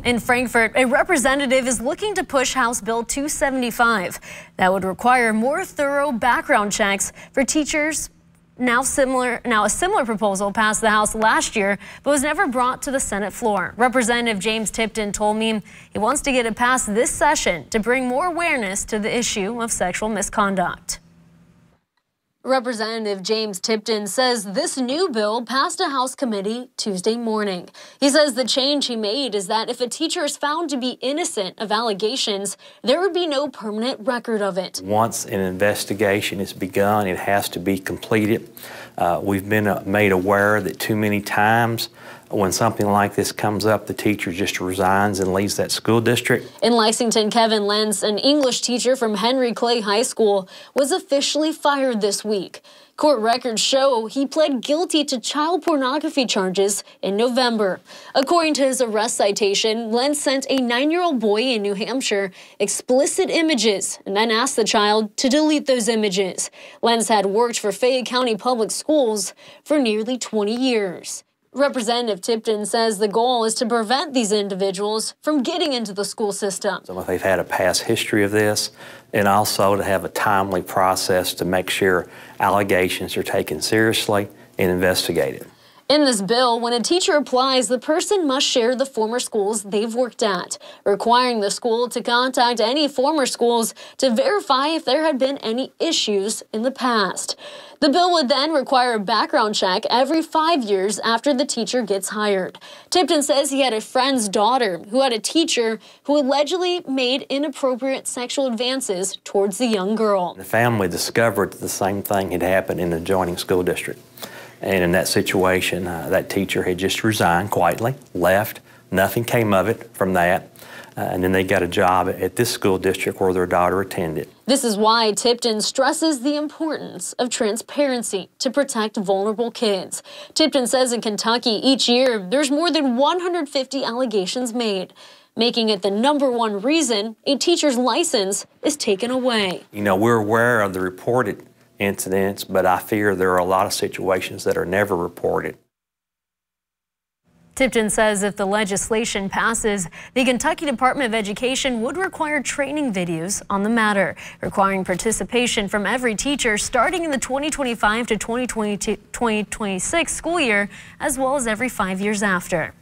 In Frankfort, a representative is looking to push House Bill 275. That would require more thorough background checks for teachers. Now a similar proposal passed the House last year, but was never brought to the Senate floor. Representative James Tipton told me he wants to get it passed this session to bring more awareness to the issue of sexual misconduct. Representative James Tipton says this new bill passed a House committee Tuesday morning. He says the change he made is that if a teacher is found to be innocent of allegations, there would be no permanent record of it. Once an investigation is begun, it has to be completed. We've been made aware that too many times when something like this comes up, the teacher just resigns and leaves that school district. In Lexington, Kevin Lentz, an English teacher from Henry Clay High School, was officially fired this week. Court records show he pled guilty to child pornography charges in November. According to his arrest citation, Lentz sent a 9-year-old boy in New Hampshire explicit images and then asked the child to delete those images. Lentz had worked for Fayette County Public Schools for nearly 20 years. Representative Tipton says the goal is to prevent these individuals from getting into the school system. So if they've had a past history of this, and also to have a timely process to make sure allegations are taken seriously and investigated. In this bill, when a teacher applies, the person must share the former schools they've worked at, requiring the school to contact any former schools to verify if there had been any issues in the past. The bill would then require a background check every 5 years after the teacher gets hired. Tipton says he had a friend's daughter who had a teacher who allegedly made inappropriate sexual advances towards the young girl. The family discovered the same thing had happened in the adjoining school district. And in that situation, that teacher had just resigned quietly, left. Nothing came of it from that. And then they got a job at this school district where their daughter attended. This is why Tipton stresses the importance of transparency to protect vulnerable kids. Tipton says in Kentucky each year there's more than 150 allegations made, making it the #1 reason a teacher's license is taken away. You know, we're aware of the reported incidents, but I fear there are a lot of situations that are never reported. Tipton says if the legislation passes, the Kentucky Department of Education would require training videos on the matter, requiring participation from every teacher starting in the 2025 to 2026 school year, as well as every 5 years after.